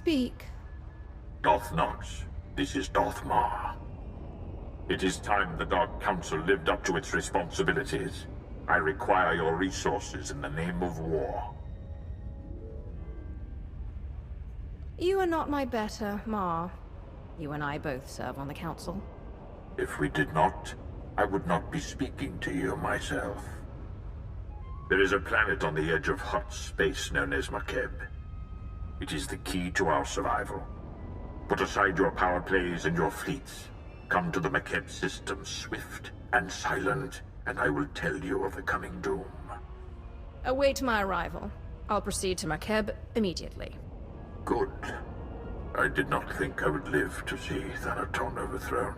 Speak. Darth Nox, this is Darth Maw. It is time the Dark Council lived up to its responsibilities. I require your resources in the name of war. You are not my better, Ma. You and I both serve on the Council. If we did not, I would not be speaking to you myself. There is a planet on the edge of hot space known as Makeb. It is the key to our survival. Put aside your power plays and your fleets. Come to the Makeb system swift and silent, and I will tell you of the coming doom. Await my arrival. I'll proceed to Makeb immediately. Good. I did not think I would live to see Thanaton overthrown.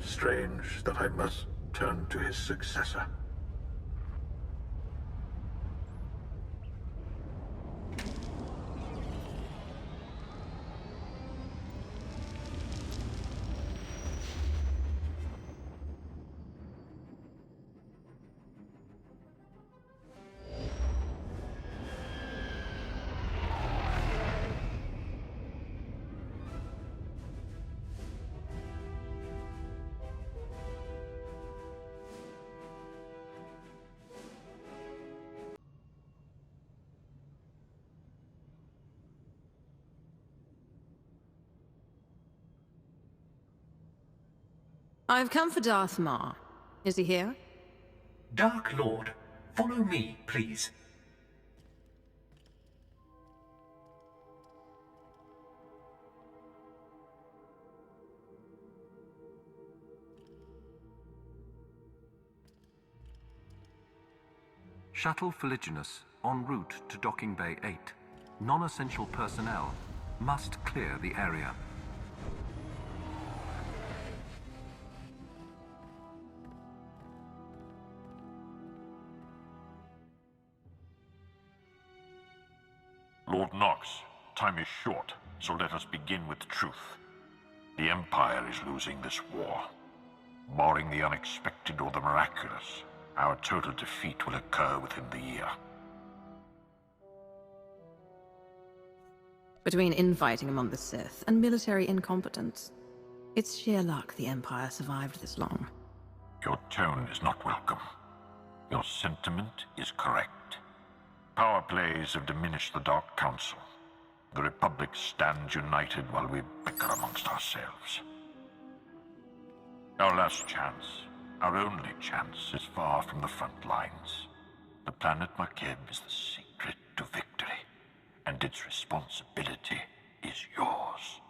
Strange that I must turn to his successor. I've come for Darth Maw. Is he here? Dark Lord, follow me, please. Shuttle Fuliginous en route to Docking Bay 8. Non-essential personnel must clear the area. Lord Nox, time is short, so let us begin with truth. The Empire is losing this war. Barring the unexpected or the miraculous, our total defeat will occur within the year. Between infighting among the Sith and military incompetence, it's sheer luck the Empire survived this long. Your tone is not welcome. Your sentiment is correct. Power plays have diminished the Dark Council. The Republic stands united while we bicker amongst ourselves. Our last chance, our only chance, is far from the front lines. The planet Makeb is the secret to victory, and its responsibility is yours.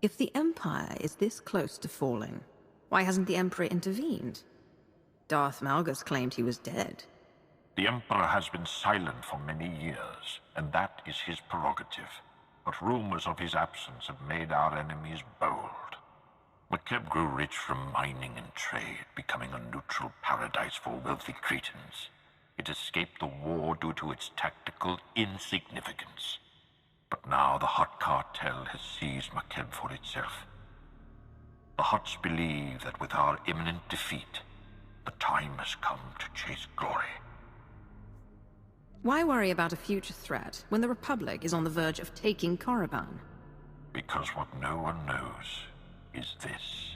If the Empire is this close to falling, why hasn't the Emperor intervened? Darth Malgus claimed he was dead. The Emperor has been silent for many years, and that is his prerogative. But rumors of his absence have made our enemies bold. Makeb grew rich from mining and trade, becoming a neutral paradise for wealthy Cretans. It escaped the war due to its tactical insignificance. But now the Hutt cartel has seized Makeb for itself. The Hutts believe that with our imminent defeat, the time has come to chase glory. Why worry about a future threat when the Republic is on the verge of taking Korriban? Because what no one knows is this.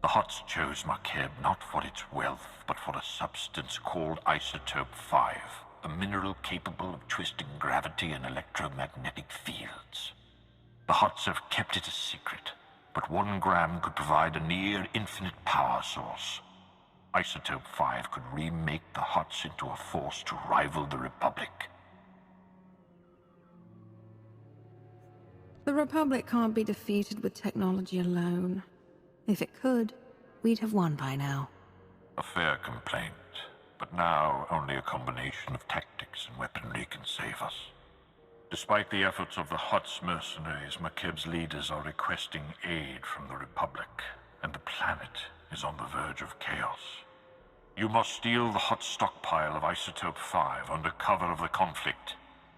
The Hutts chose Makeb not for its wealth, but for a substance called Isotope 5, a mineral capable of twisting gravity and electromagnetic fields. The Hutts have kept it a secret, but 1 gram could provide a near-infinite power source. Isotope 5 could remake the Hutts into a force to rival the Republic. The Republic can't be defeated with technology alone. If it could, we'd have won by now. A fair complaint, but now only a combination of tactics and weaponry can save us. Despite the efforts of the Hutts mercenaries, Makeb's leaders are requesting aid from the Republic, and the planet is on the verge of chaos. You must steal the Hutt stockpile of Isotope 5 under cover of the conflict.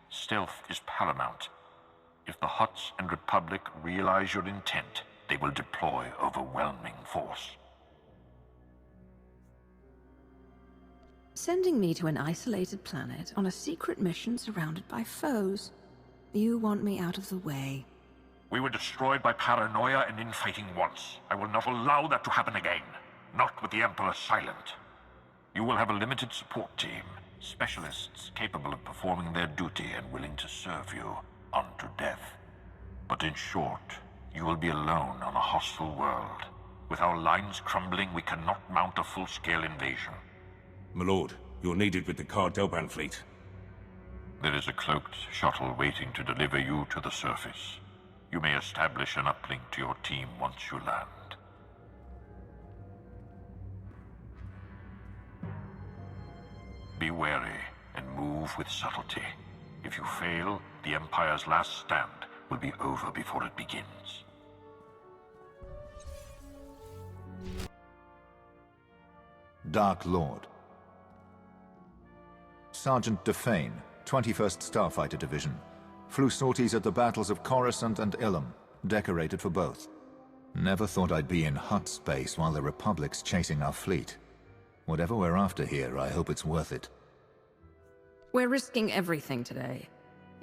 Stealth is paramount. If the Hutts and Republic realize your intent, they will deploy overwhelming force. Sending me to an isolated planet on a secret mission surrounded by foes. You want me out of the way. We were destroyed by paranoia and infighting once. I will not allow that to happen again. Not with the Emperor silent. You will have a limited support team. Specialists capable of performing their duty and willing to serve you unto death. But in short, you will be alone on a hostile world. With our lines crumbling, we cannot mount a full-scale invasion. My lord, you're needed with the Cardoban fleet. There is a cloaked shuttle waiting to deliver you to the surface. You may establish an uplink to your team once you land. Be wary and move with subtlety. If you fail, the Empire's last stand will be over before it begins. Dark Lord. Sergeant Defane, 21st Starfighter Division. Flew sorties at the battles of Coruscant and Ilum, decorated for both. Never thought I'd be in hut space while the Republic's chasing our fleet. Whatever we're after here, I hope it's worth it. We're risking everything today.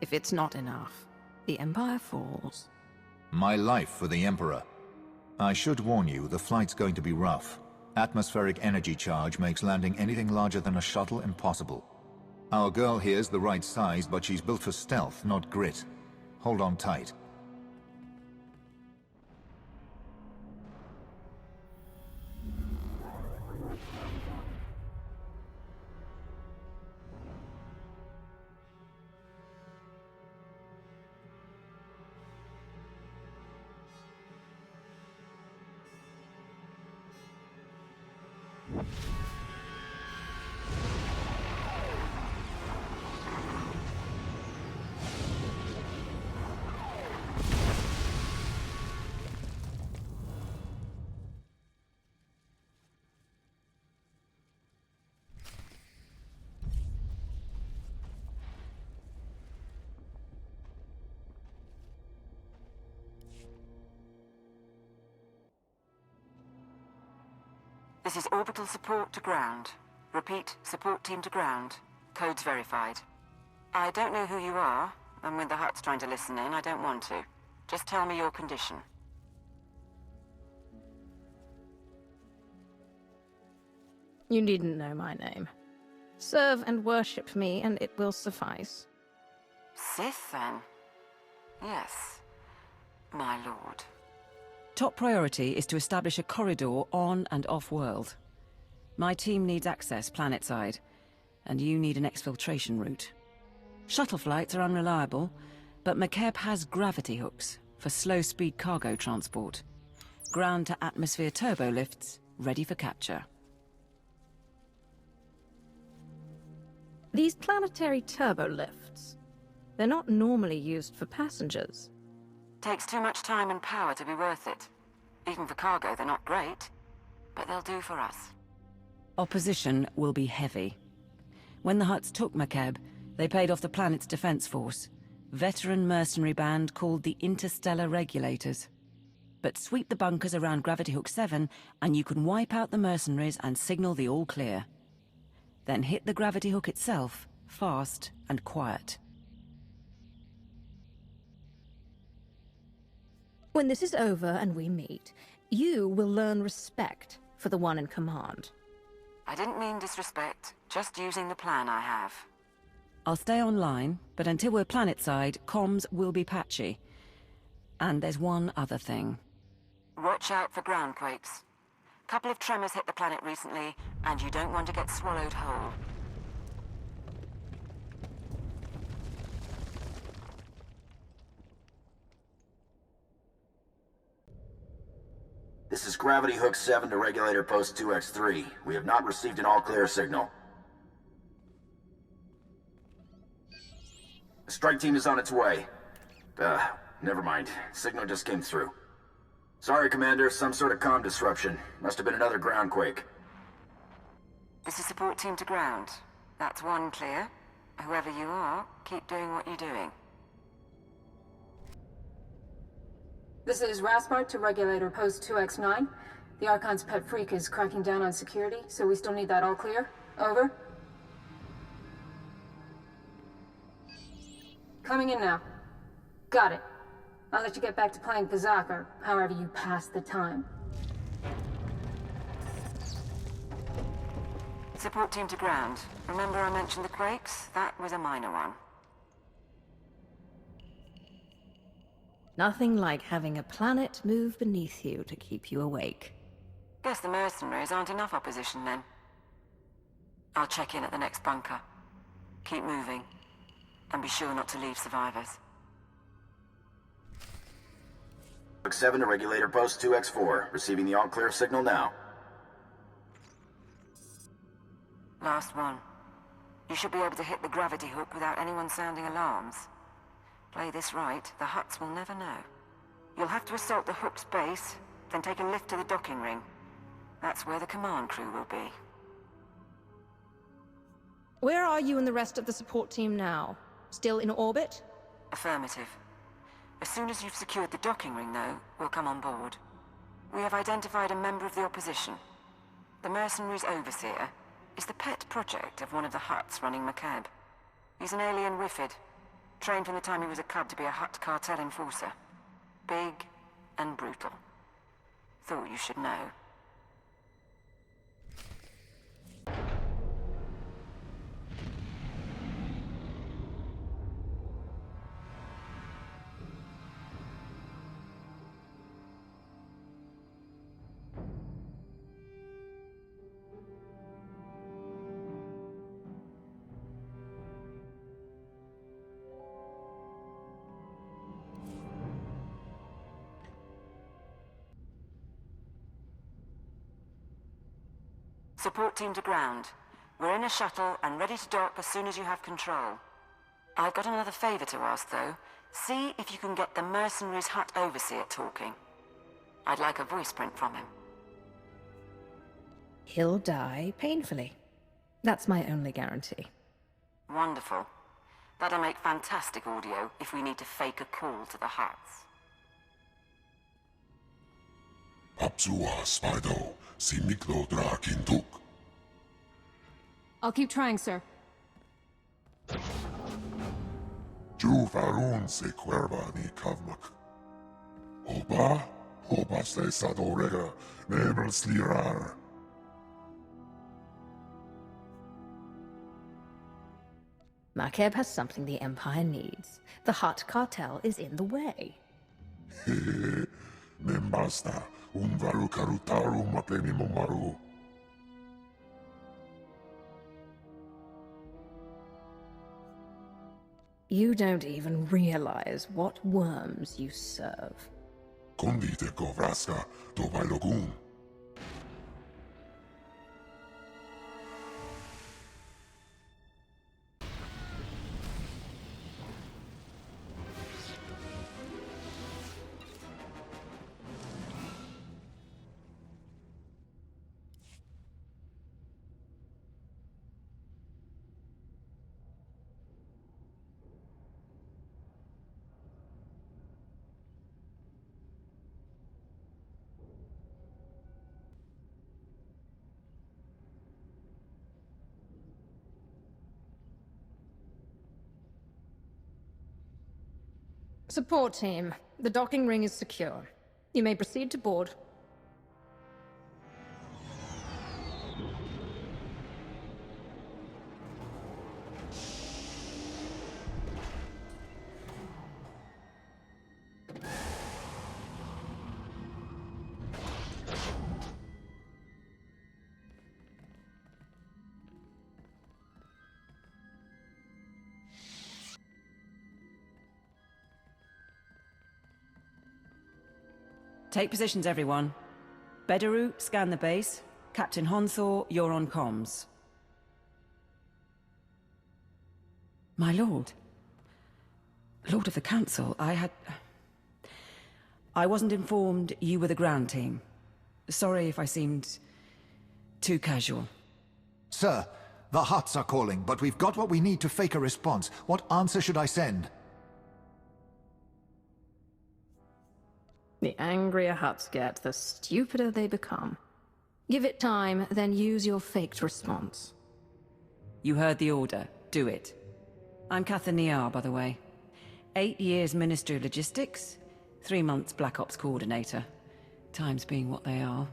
If it's not enough, the Empire falls. My life for the Emperor. I should warn you, the flight's going to be rough. Atmospheric energy charge makes landing anything larger than a shuttle impossible. Our girl here's the right size, but she's built for stealth, not grit. Hold on tight. This is orbital support to ground. Repeat, support team to ground. Codes verified. I don't know who you are, and when the Hutt's trying to listen in, I don't want to. Just tell me your condition. You needn't know my name. Serve and worship me, and it will suffice. Sith, then? Yes, my lord. Top priority is to establish a corridor on and off-world. My team needs access planet-side, and you need an exfiltration route. Shuttle flights are unreliable, but Makeb has gravity hooks for slow-speed cargo transport. Ground-to-atmosphere turbolifts ready for capture. These planetary turbolifts, they're not normally used for passengers. Takes too much time and power to be worth it. Even for cargo, they're not great, but they'll do for us. Opposition will be heavy. When the Hutts took Makeb, they paid off the planet's defense force, veteran mercenary band called the Interstellar Regulators. But sweep the bunkers around Gravity Hook 7, and you can wipe out the mercenaries and signal the all clear. Then hit the Gravity Hook itself, fast and quiet. When this is over and we meet, you will learn respect for the one in command. I didn't mean disrespect, just using the plan I have. I'll stay online, but until we're planet-side, comms will be patchy. And there's one other thing. Watch out for ground quakes. Couple of tremors hit the planet recently, and you don't want to get swallowed whole. This is Gravity Hook 7 to Regulator Post 2X3. We have not received an all-clear signal. The strike team is on its way. Never mind. Signal just came through. Sorry, Commander. Some sort of comm disruption. Must have been another ground quake. This is support team to ground. That's one clear. Whoever you are, keep doing what you're doing. This is Raspart to Regulator Post 2X9. The Archon's pet freak is cracking down on security, so we still need that all clear. Over. Coming in now. Got it. I'll let you get back to playing Kazakh, or however you pass the time. Support team to ground. Remember I mentioned the quakes? That was a minor one. Nothing like having a planet move beneath you to keep you awake. Guess the mercenaries aren't enough opposition then. I'll check in at the next bunker. Keep moving. And be sure not to leave survivors. 7 to Regulator Post 2X4. Receiving the all-clear signal now. Last one. You should be able to hit the gravity hook without anyone sounding alarms. Play this right, the Hutts will never know. You'll have to assault the hook's base, then take a lift to the docking ring. That's where the command crew will be. Where are you and the rest of the support team now? Still in orbit? Affirmative. As soon as you've secured the docking ring, though, we'll come on board. We have identified a member of the opposition. The mercenaries' overseer is the pet project of one of the Hutts running Makeb. He's an alien Wifid, trained from the time he was a cub to be a Hutt cartel enforcer. Big and brutal. Thought you should know. Support team to ground. We're in a shuttle and ready to dock as soon as you have control. I've got another favor to ask, though. See if you can get the mercenaries' Hutt overseer talking. I'd like a voice print from him. He'll die painfully. That's my only guarantee. Wonderful. That'll make fantastic audio if we need to fake a call to the Hutts. Papsua Spido, si Miklo Drakinduk. I'll keep trying, sir. Juvarun se cuerva ni kavmak. Oba se sadorega, nebel slirar. Makeb has something the Empire needs. The Hutt cartel is in the way. Membasta, varu karutaru mapleni momaru. You don't even realize what worms you serve. Kondite kovraska to bailogun. Support team, the docking ring is secure. You may proceed to board. Take positions, everyone. Bedaru, scan the base. Captain Honthor, you're on comms. My lord. Lord of the Council, I wasn't informed you were the ground team. Sorry if I seemed too casual. Sir, the Hutts are calling, but we've got what we need to fake a response. What answer should I send? The angrier Hutts get, the stupider they become. Give it time, then use your faked response. You heard the order. Do it. I'm Catherine Niar, by the way. 8 years Ministry of Logistics, 3 months Black Ops Coordinator. Times being what they are.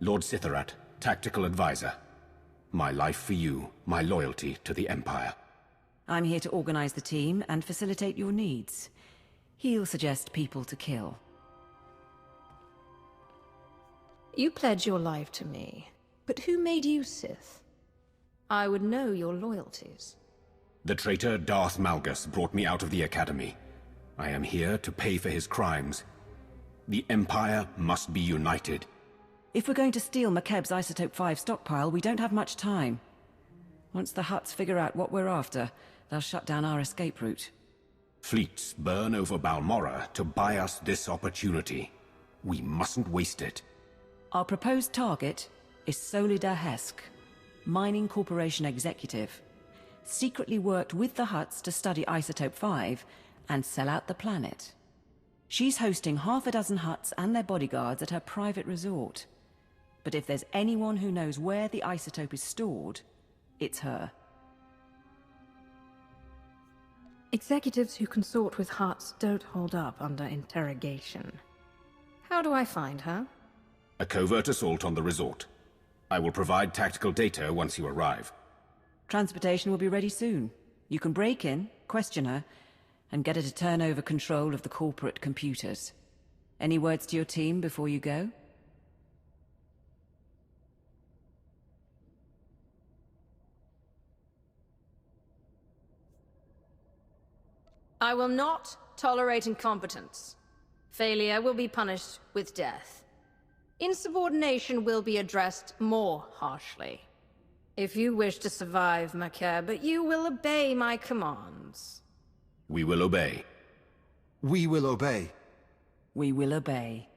Lord SWTOR, Tactical Advisor. My life for you, my loyalty to the Empire. I'm here to organize the team and facilitate your needs. He'll suggest people to kill. You pledge your life to me, but who made you Sith? I would know your loyalties. The traitor Darth Malgus brought me out of the Academy. I am here to pay for his crimes. The Empire must be united. If we're going to steal Makeb's Isotope 5 stockpile, we don't have much time. Once the Hutts figure out what we're after, they'll shut down our escape route. Fleets burn over Balmorra to buy us this opportunity. We mustn't waste it. Our proposed target is Solida Hesk, Mining Corporation executive. Secretly worked with the Hutts to study Isotope 5 and sell out the planet. She's hosting half a dozen Hutts and their bodyguards at her private resort. But if there's anyone who knows where the isotope is stored, it's her. Executives who consort with Hutts don't hold up under interrogation. How do I find her? A covert assault on the resort. I will provide tactical data once you arrive. Transportation will be ready soon. You can break in, question her, and get her to turn over control of the corporate computers. Any words to your team before you go? I will not tolerate incompetence. Failure will be punished with death. Insubordination will be addressed more harshly. If you wish to survive, Makeb, you will obey my commands. We will obey. We will obey. We will obey.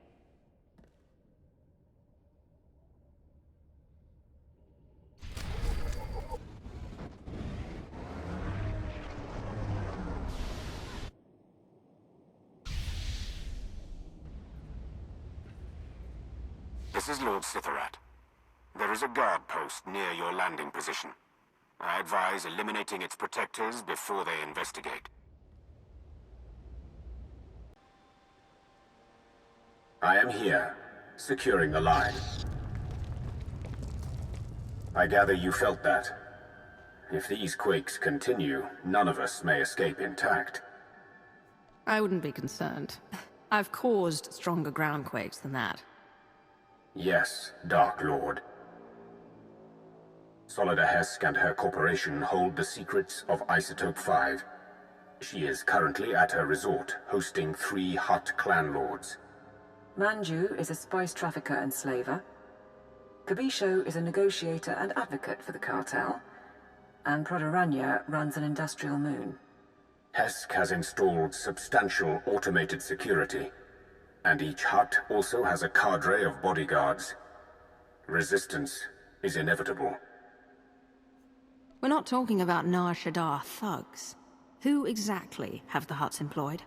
This is Lord SWTOR. There is a guard post near your landing position. I advise eliminating its protectors before they investigate. I am here, securing the line. I gather you felt that. If these quakes continue, none of us may escape intact. I wouldn't be concerned. I've caused stronger ground quakes than that. Yes, Dark Lord. Solida Hesk and her corporation hold the secrets of Isotope 5. She is currently at her resort, hosting 3 Hutt clan lords. Manju is a spice trafficker and slaver. Kabisho is a negotiator and advocate for the cartel. And Prodoranya runs an industrial moon. Hesk has installed substantial automated security, and each Hutt also has a cadre of bodyguards. Resistance is inevitable. We're not talking about Nar Shaddaa thugs. Who exactly have the Hutts employed?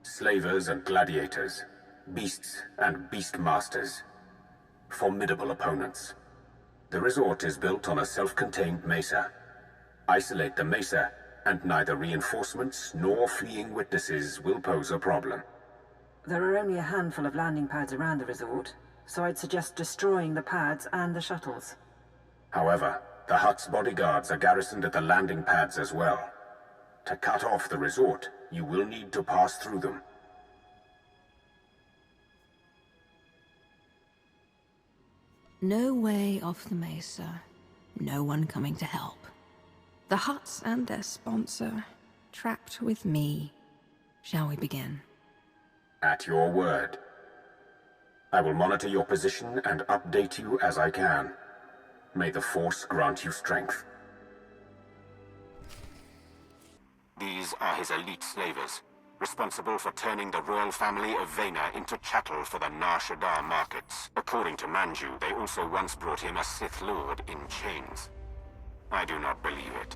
Slavers and gladiators, beasts and beastmasters. Formidable opponents. The resort is built on a self-contained mesa. Isolate the mesa, and neither reinforcements nor fleeing witnesses will pose a problem. There are only a handful of landing pads around the resort, so I'd suggest destroying the pads and the shuttles. However, the Hutt's bodyguards are garrisoned at the landing pads as well. To cut off the resort, you will need to pass through them. No way off the mesa. No one coming to help. The Hutts and their sponsor, trapped with me. Shall we begin? At your word. I will monitor your position and update you as I can. May the Force grant you strength. These are his elite slavers, responsible for turning the royal family of Vena into chattel for the Nar Shaddaa markets. According to Manju, they also once brought him a Sith Lord in chains. I do not believe it.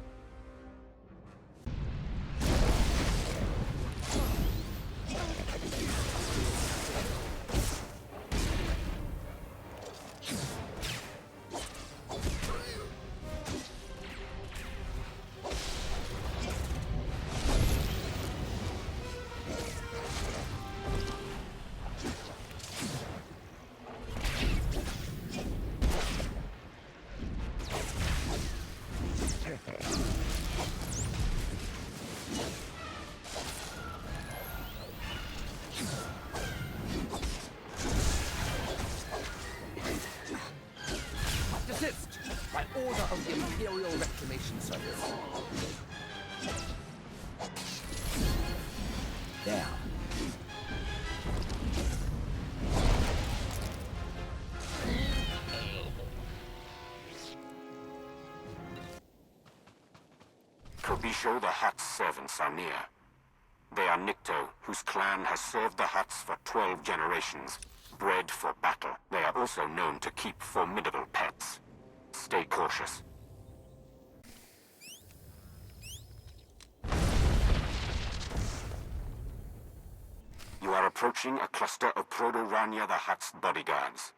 Imperial Reclamation Service. There. Kobisho the Hutt's servants are near. They are Nikto, whose clan has served the Hutts for 12 generations, bred for battle. They are also known to keep formidable pets. Stay cautious. You are approaching a cluster of Proto-Rania the Hutt's bodyguards.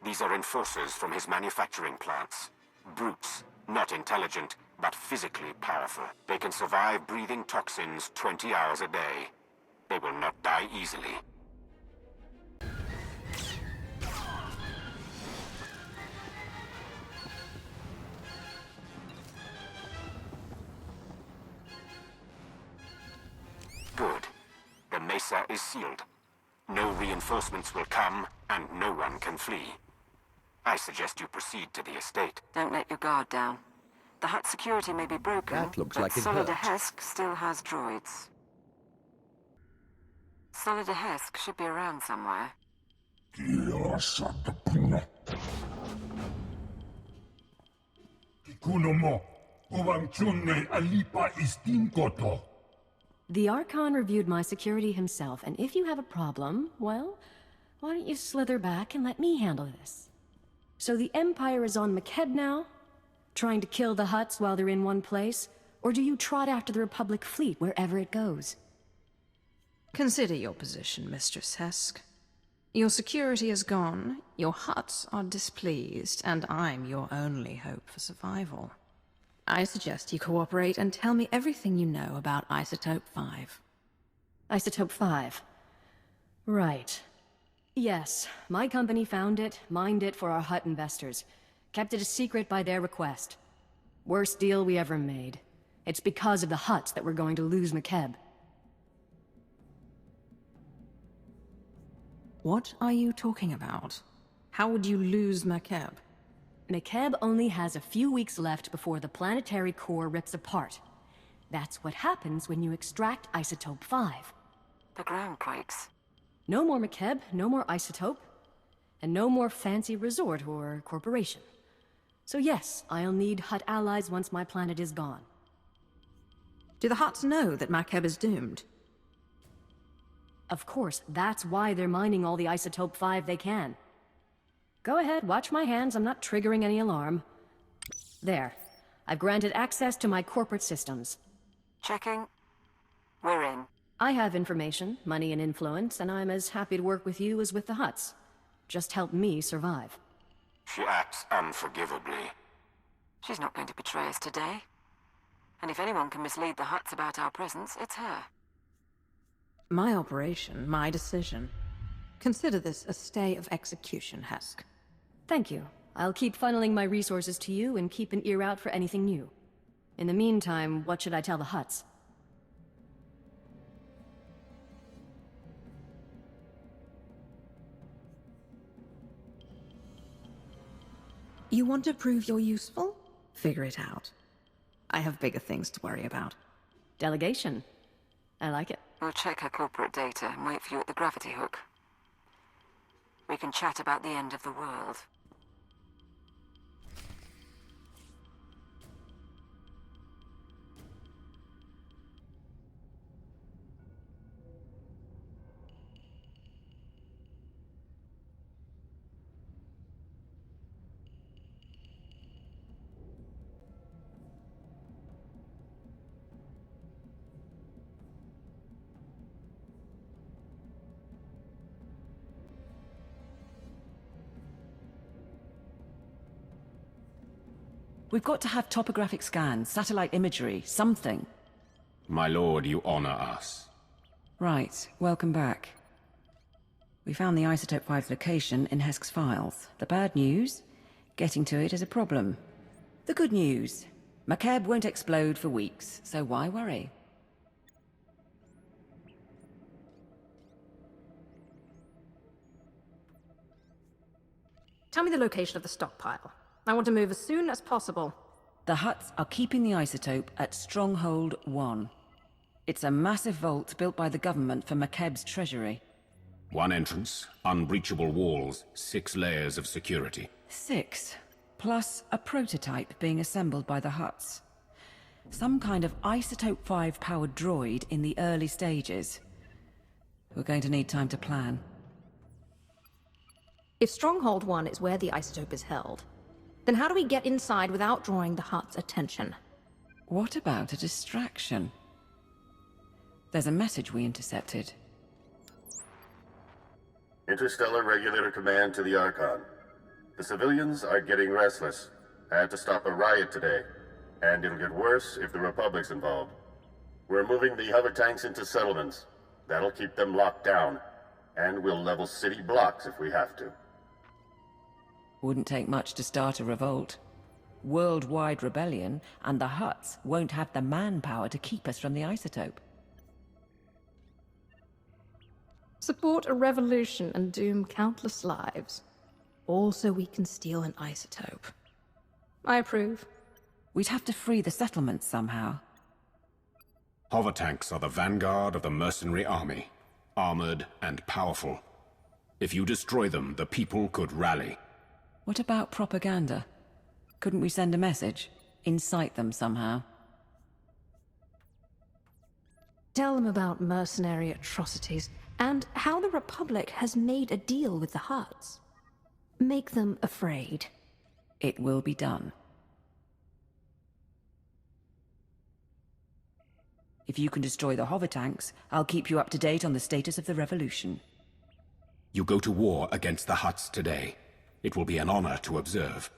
These are enforcers from his manufacturing plants. Brutes, not intelligent, but physically powerful. They can survive breathing toxins 20 hours a day. They will not die easily. Good. The mesa is sealed. No reinforcements will come, and no one can flee. I suggest you proceed to the estate. Don't let your guard down. The Hutt security may be broken, That looks but like it Solid hurt. Hesk still has droids. Solid Hesk should be around somewhere. The Archon reviewed my security himself, and if you have a problem, well, why don't you slither back and let me handle this? So the Empire is on Makeb now? Trying to kill the Hutts while they're in one place? Or do you trot after the Republic fleet wherever it goes? Consider your position, Mistress Hesk. Your security is gone, your Hutts are displeased, and I'm your only hope for survival. I suggest you cooperate and tell me everything you know about Isotope 5. Isotope 5. Right. Yes, my company found it, mined it for our Hutt investors. Kept it a secret by their request. Worst deal we ever made. It's because of the Hutts that we're going to lose Makeb. What are you talking about? How would you lose Makeb? Makeb only has a few weeks left before the planetary core rips apart. That's what happens when you extract Isotope 5. The ground quakes. No more Makeb, no more Isotope, and no more fancy resort or corporation. So yes, I'll need Hutt allies once my planet is gone. Do the Hutts know that Makeb is doomed? Of course, that's why they're mining all the Isotope 5 they can. Go ahead, watch my hands, I'm not triggering any alarm. There. I've granted access to my corporate systems. Checking. We're in. I have information, money and influence, and I'm as happy to work with you as with the Hutts. Just help me survive. She acts unforgivably. She's not going to betray us today. And if anyone can mislead the Hutts about our presence, it's her. My operation, my decision. Consider this a stay of execution, Hesk. Thank you. I'll keep funneling my resources to you and keep an ear out for anything new. In the meantime, what should I tell the Hutts? You want to prove you're useful? Figure it out. I have bigger things to worry about. Delegation. I like it. We'll check her corporate data and wait for you at the gravity hook. We can chat about the end of the world. We've got to have topographic scans, satellite imagery, something. My lord, you honor us. Right, welcome back. We found the Isotope 5's location in Hesk's files. The bad news? Getting to it is a problem. The good news? Makeb won't explode for weeks, so why worry? Tell me the location of the stockpile. I want to move as soon as possible. The Hutts are keeping the isotope at Stronghold 1. It's a massive vault built by the government for Makeb's treasury. 1 entrance, unbreachable walls, 6 layers of security. 6, plus a prototype being assembled by the Hutts. Some kind of Isotope 5 powered droid in the early stages. We're going to need time to plan. If Stronghold 1 is where the isotope is held, then how do we get inside without drawing the Hutt's attention? What about a distraction? There's a message we intercepted. Interstellar Regulator Command to the Archon. The civilians are getting restless. Had to stop a riot today. And it'll get worse if the Republic's involved. We're moving the hover tanks into settlements. That'll keep them locked down. And we'll level city blocks if we have to. Wouldn't take much to start a revolt. Worldwide rebellion, and the Hutts won't have the manpower to keep us from the isotope. Support a revolution and doom countless lives. All so we can steal an isotope. I approve. We'd have to free the settlements somehow. Hover tanks are the vanguard of the mercenary army. Armored and powerful. If you destroy them, the people could rally. What about propaganda? Couldn't we send a message? Incite them somehow? Tell them about mercenary atrocities, and how the Republic has made a deal with the Hutts. Make them afraid. It will be done. If you can destroy the hover tanks, I'll keep you up to date on the status of the revolution. You go to war against the Hutts today. It will be an honor to observe.